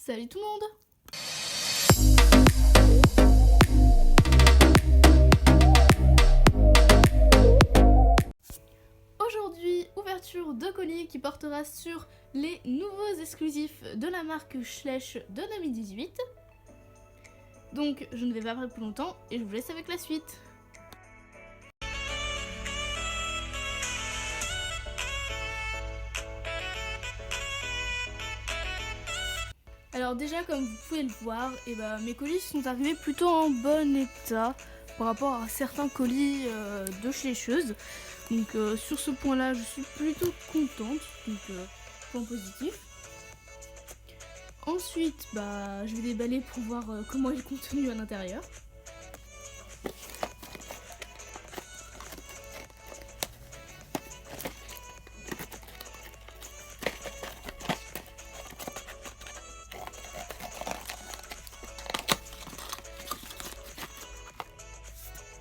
Salut tout le monde! Aujourd'hui, ouverture de colis qui portera sur les nouveaux exclusifs de la marque Schleich de 2018. Donc je ne vais pas parler plus longtemps et je vous laisse avec la suite. Alors déjà, comme vous pouvez le voir, mes colis sont arrivés plutôt en bon état par rapport à certains colis de Schleicheuse. Donc sur ce point-là, je suis plutôt contente, donc point positif. Ensuite, je vais déballer pour voir comment est le contenu à l'intérieur.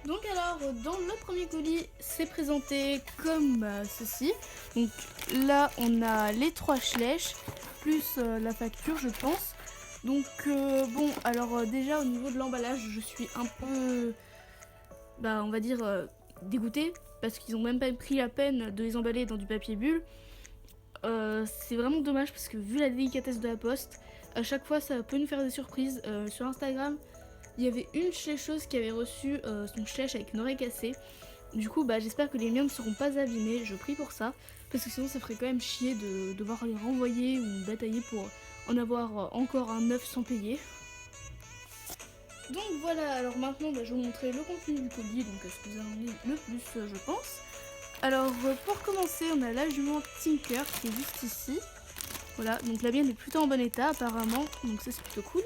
Donc alors, dans le premier colis, c'est présenté comme ceci. Donc là, on a les 3 Schleich, plus la facture, je pense. Donc bon, alors déjà au niveau de l'emballage, je suis un peu, on va dire, dégoûtée. Parce qu'ils ont même pas pris la peine de les emballer dans du papier bulle. C'est vraiment dommage parce que vu la délicatesse de la poste, à chaque fois ça peut nous faire des surprises. Sur Instagram, il y avait une Schleicheuse qui avait reçu son Schleich avec une oreille cassée. Du coup, j'espère que les miens ne seront pas abîmés, je prie pour ça. Parce que sinon, ça ferait quand même chier de devoir les renvoyer ou batailler pour en avoir encore un neuf sans payer. Donc voilà, alors maintenant, je vais vous montrer le contenu du colis, donc ce que vous en avez le plus, je pense. Alors, pour commencer, on a la jument Tinker qui est juste ici. Voilà, donc la mienne est plutôt en bon état apparemment, donc ça c'est plutôt cool.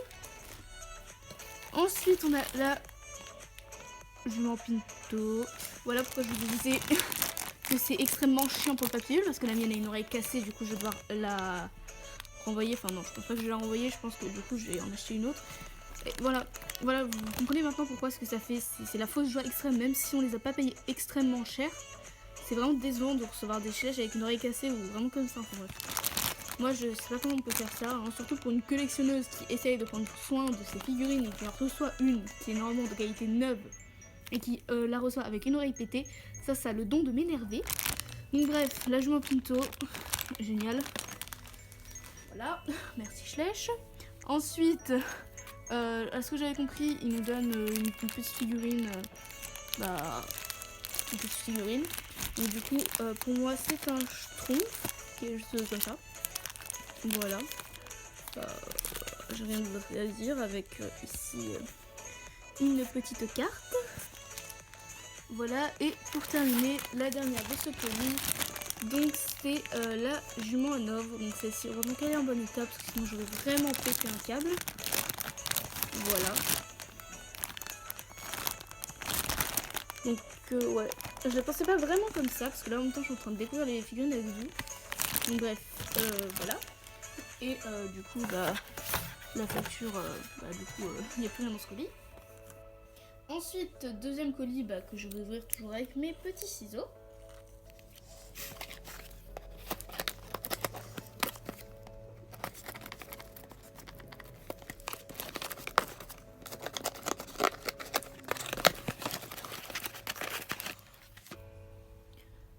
Ensuite, on a la jument Pinto. Voilà pourquoi je vous disais que c'est extrêmement chiant pour le papier bulle, parce que la mienne a une oreille cassée, du coup je vais devoir la renvoyer. Enfin non, je pense pas que je vais la renvoyer, je pense que du coup je vais en acheter une autre. Et voilà, vous comprenez maintenant pourquoi ce que ça fait. C'est la fausse joie extrême, même si on les a pas payés extrêmement cher. C'est vraiment décevant de recevoir des Schleich avec une oreille cassée ou vraiment comme ça. Enfin, bref. Moi je sais pas comment on peut faire ça, surtout pour une collectionneuse qui essaye de prendre soin de ses figurines et qui en reçoit une qui est normalement de qualité neuve et qui la reçoit avec une oreille pétée. Ça a le don de m'énerver. Donc bref, la jument Pinto, génial. Voilà, merci Schleich. Ensuite, à ce que j'avais compris, il nous donne une petite figurine. Une petite figurine. Et du coup, pour moi, c'est un schtroumpf qui est juste comme ça. Voilà. J'ai rien d'autre à dire avec ici une petite carte. Voilà, et pour terminer, la dernière de ce colis, donc c'est la jument Hanovre. Donc celle-ci, vraiment qu'elle est en bon état parce que sinon j'aurais vraiment pété un câble. Voilà. Donc ouais, je la pensais pas vraiment comme ça parce que là en même temps je suis en train de découvrir les figurines avec vous. Donc bref, voilà. Et du coup la facture, du coup il n'y a plus rien dans ce colis. Ensuite, deuxième colis que je vais ouvrir toujours avec mes petits ciseaux.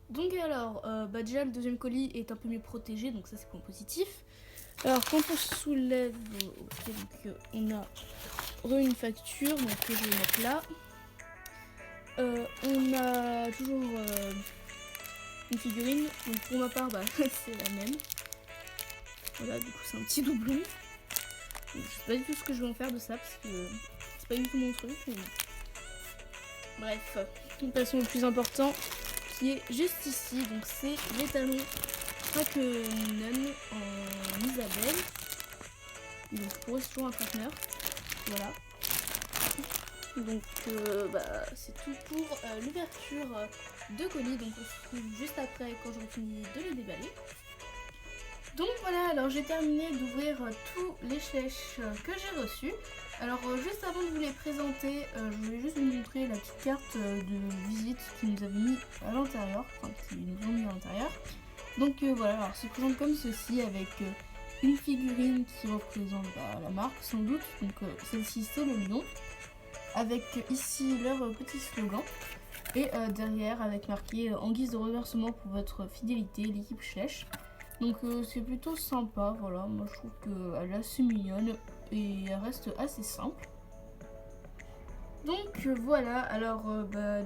Donc alors, déjà le deuxième colis est un peu mieux protégé, donc ça c'est point positif. Alors quand on soulève, donc on a une facture, donc que je vais mettre là. On a toujours une figurine, donc pour ma part c'est la même. Voilà, du coup c'est un petit doublon. Donc, je sais pas du tout ce que je vais en faire de ça parce que c'est pas du tout mon truc. Mais... Bref, nous passons au plus important qui est juste ici. Donc c'est les talons Hackenen en Isabelle. Donc pour eux c'est toujours un conteneur. Voilà. Donc c'est tout pour l'ouverture de colis. Donc on se retrouve juste après quand j'aurai fini de les déballer. Donc voilà, alors j'ai terminé d'ouvrir tous les Schleich que j'ai reçus. Alors juste avant de vous les présenter, je voulais juste vous montrer la petite carte de visite qu'ils nous avaient mis à l'intérieur, enfin qu'ils nous ont mis à l'intérieur. Donc voilà, alors c'est présente comme ceci avec une figurine qui représente la marque sans doute, donc celle-ci c'est le lion, avec ici leur petit slogan, et derrière avec marqué en guise de reversement pour votre fidélité, l'équipe Schleich. Donc c'est plutôt sympa, voilà, moi je trouve qu'elle est assez mignonne et elle reste assez simple. Donc voilà, alors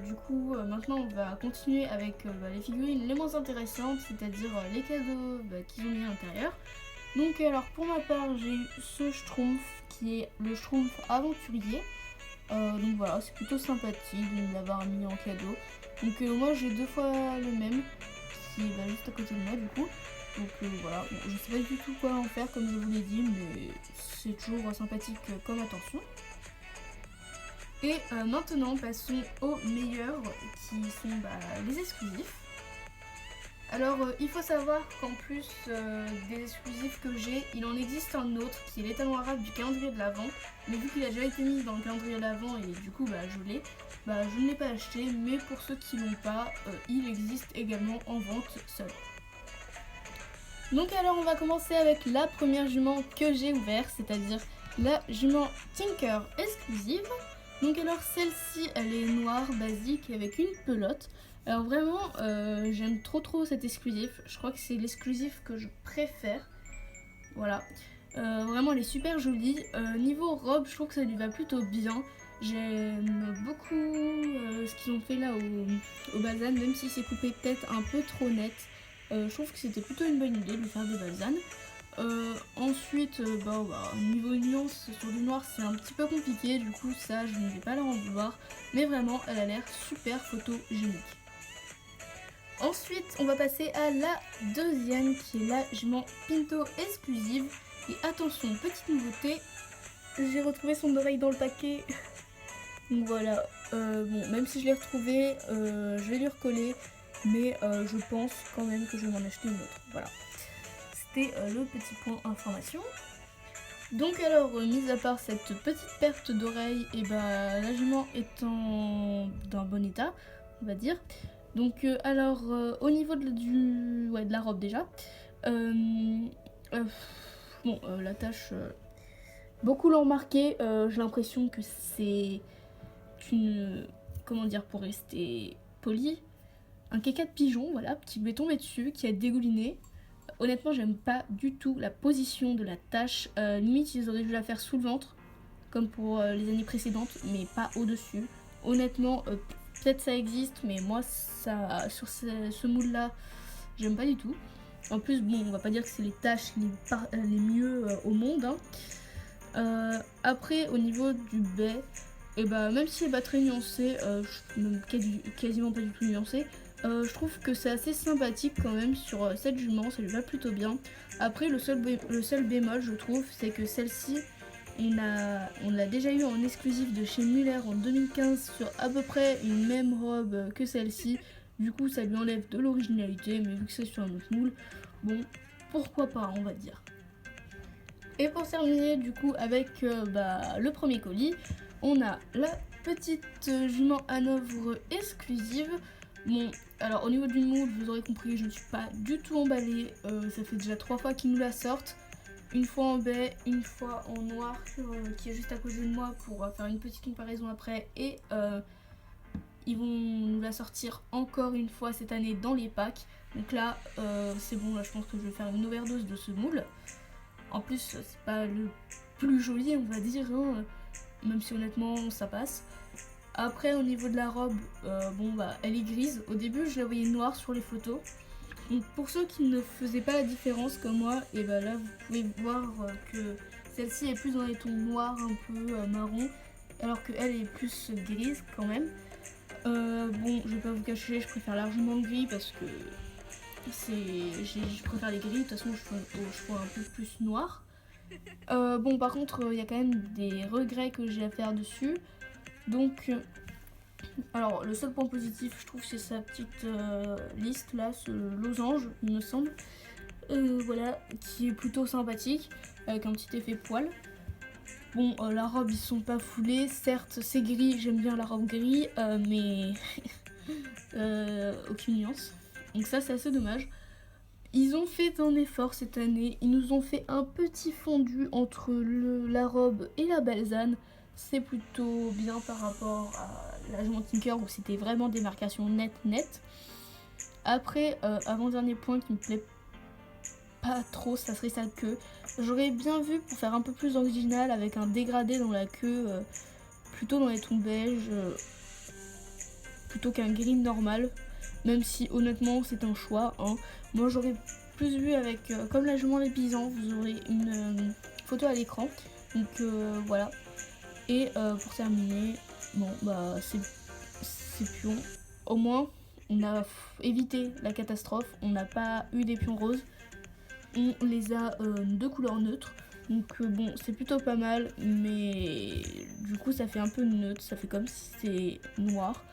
du coup maintenant on va continuer avec les figurines les moins intéressantes, c'est-à-dire les cadeaux qu'ils ont mis à l'intérieur. Donc alors pour ma part j'ai eu ce Schtroumpf qui est le Schtroumpf aventurier. Donc voilà, c'est plutôt sympathique de me l'avoir mis en cadeau. Donc moi j'ai 2 fois le même qui est juste à côté de moi du coup. Donc voilà, bon, je sais pas du tout quoi en faire comme je vous l'ai dit, mais c'est toujours sympathique comme attention. Et maintenant passons aux meilleurs qui sont les exclusifs. Alors il faut savoir qu'en plus des exclusifs que j'ai, il en existe un autre qui est l'étalon arabe du calendrier de l'Avent. Mais vu qu'il a déjà été mis dans le calendrier de l'Avent et du coup je l'ai, je ne l'ai pas acheté. Mais pour ceux qui l'ont pas, il existe également en vente seul. Donc alors on va commencer avec la première jument que j'ai ouverte, c'est-à-dire la jument Tinker exclusive. Donc alors celle-ci elle est noire basique avec une pelote. Alors vraiment j'aime trop cet exclusif, je crois que c'est l'exclusif que je préfère. Voilà, vraiment elle est super jolie. Niveau robe je trouve que ça lui va plutôt bien. J'aime beaucoup ce qu'ils ont fait là au balsam, même si c'est coupé peut-être un peu trop net. Je trouve que c'était plutôt une bonne idée de lui faire des balsanes. Ensuite, niveau nuance sur du noir c'est un petit peu compliqué, du coup ça je ne vais pas leur en vouloir, mais vraiment elle a l'air super photogénique. Ensuite on va passer à la deuxième qui est la jument Pinto exclusive. Et attention, petite nouveauté, j'ai retrouvé son oreille dans le paquet. Donc voilà, bon même si je l'ai retrouvé, je vais lui recoller, mais je pense quand même que je vais m'en acheter une autre, voilà. C'était le petit point information. Donc alors, mis à part cette petite perte d'oreille, et la jument est d'un bon état, on va dire. Donc alors, au niveau de la robe déjà, la tache, beaucoup l'ont remarqué, j'ai l'impression que c'est une, comment dire pour rester poli, un caca de pigeon, voilà, qui m'est tombé dessus, qui a dégouliné. Honnêtement, j'aime pas du tout la position de la tache. Limite, ils auraient dû la faire sous le ventre, comme pour les années précédentes, mais pas au-dessus. Honnêtement, peut-être ça existe, mais moi, ça, sur ce moule-là, j'aime pas du tout. En plus, bon, on va pas dire que c'est les taches les mieux au monde. Hein. Après, au niveau du bai, même si elle est pas très nuancée, quasiment pas du tout nuancée, je trouve que c'est assez sympathique quand même sur cette jument, ça lui va plutôt bien. Après le seul bémol je trouve, c'est que celle-ci, on l'a déjà eu en exclusif de chez Muller en 2015 sur à peu près une même robe que celle-ci. Du coup ça lui enlève de l'originalité, mais vu que c'est sur un autre moule, bon pourquoi pas on va dire. Et pour terminer du coup avec le premier colis, on a la petite jument Hanovre exclusive. Bon, alors au niveau du moule, vous aurez compris, je ne suis pas du tout emballée. Ça fait déjà 3 fois qu'ils nous la sortent. Une fois en baie, une fois en noir qui est juste à côté de moi pour faire une petite comparaison après. Et ils vont nous la sortir encore une fois cette année dans les packs. Donc là, c'est bon, là je pense que je vais faire une overdose de ce moule. En plus, c'est pas le plus joli, on va dire, hein, même si honnêtement ça passe. Après au niveau de la robe, elle est grise. Au début je la voyais noire sur les photos. Donc pour ceux qui ne faisaient pas la différence comme moi, et là vous pouvez voir que celle-ci est plus dans les tons noirs un peu marron, alors qu'elle est plus grise quand même. Je vais pas vous cacher, je préfère largement le gris parce que je préfère les gris, de toute façon je vois un peu plus noir. Par contre il y a quand même des regrets que j'ai à faire dessus. Donc, alors le seul point positif, je trouve, c'est sa petite liste là, ce losange, il me semble. Voilà, qui est plutôt sympathique, avec un petit effet poil. Bon, la robe, ils sont pas foulés, certes, c'est gris, j'aime bien la robe gris, mais aucune nuance. Donc ça, c'est assez dommage. Ils ont fait un effort cette année, ils nous ont fait un petit fondu entre la robe et la balzane. C'est plutôt bien par rapport à l'Agement Tinker où c'était vraiment des marcations nettes. Après, avant-dernier point qui me plaît pas trop, ça serait sa queue. J'aurais bien vu pour faire un peu plus original avec un dégradé dans la queue, plutôt dans les tons beige, plutôt qu'un gris normal. Même si honnêtement c'est un choix. Hein. Moi j'aurais plus vu avec, comme la jument les pisans, vous aurez une photo à l'écran. Donc voilà. Et pour terminer, bon bah c'est pion. Au moins on a évité la catastrophe, on n'a pas eu des pions roses. On les a de couleur neutre. Donc bon, c'est plutôt pas mal, mais du coup ça fait un peu neutre, ça fait comme si c'était noir.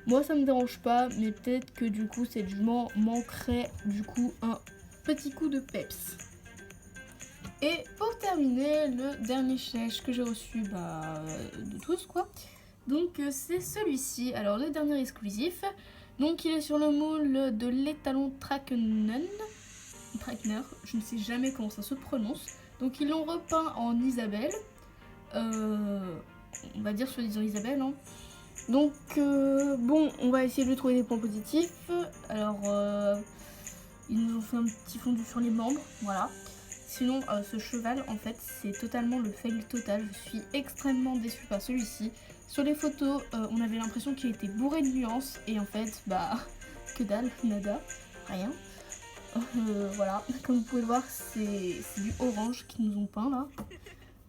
Moi ça me dérange pas, mais peut-être que du coup cette jument manquerait du coup un petit coup de peps. Et pour terminer, le dernier chèche que j'ai reçu de tous quoi. Donc c'est celui-ci, alors le dernier exclusif. Donc il est sur le moule de l'étalon Trackner, je ne sais jamais comment ça se prononce. Donc ils l'ont repeint en Isabelle. On va dire soi-disant Isabelle. Hein. Donc bon, on va essayer de trouver des points positifs. Alors ils nous ont fait un petit fondu sur les membres, voilà. Sinon ce cheval en fait c'est totalement le fail total. Je suis extrêmement déçue par celui-ci. Sur les photos on avait l'impression qu'il était bourré de nuances et en fait que dalle, nada, rien. Voilà, comme vous pouvez le voir c'est du orange qu'ils nous ont peint là.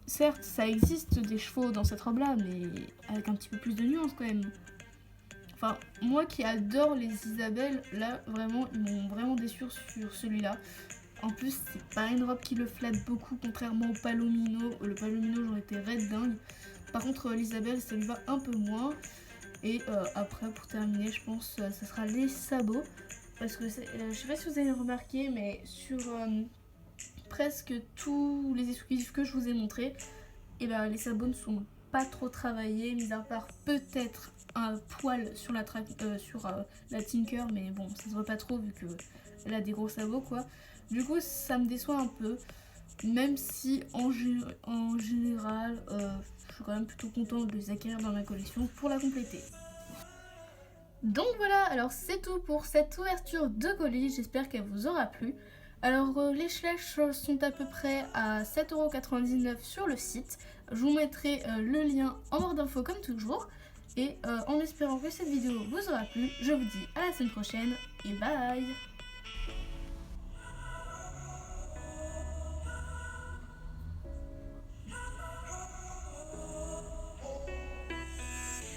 Certes ça existe des chevaux dans cette robe là mais avec un petit peu plus de nuances quand même. Enfin moi qui adore les Isabelles, là vraiment ils m'ont vraiment déçu sur celui-là. En plus c'est pas une robe qui le flatte beaucoup contrairement au Palomino. Le Palomino j'aurais été raide dingue. Par contre l'Isabelle ça lui va un peu moins. Et après pour terminer je pense ça sera les sabots. Parce que je sais pas si vous avez remarqué, mais sur presque tous les exclusifs que je vous ai montrés, et les sabots ne sont pas trop travaillés, mis à part peut-être un poil sur la Tinker, mais bon, ça se voit pas trop vu qu'elle a des gros sabots quoi. Du coup, ça me déçoit un peu, même si en général, je suis quand même plutôt contente de les acquérir dans ma collection pour la compléter. Donc voilà, alors c'est tout pour cette ouverture de colis, j'espère qu'elle vous aura plu. Alors les flèches sont à peu près à 7,99€ sur le site. Je vous mettrai le lien en barre d'infos comme toujours. Et en espérant que cette vidéo vous aura plu, je vous dis à la semaine prochaine et bye.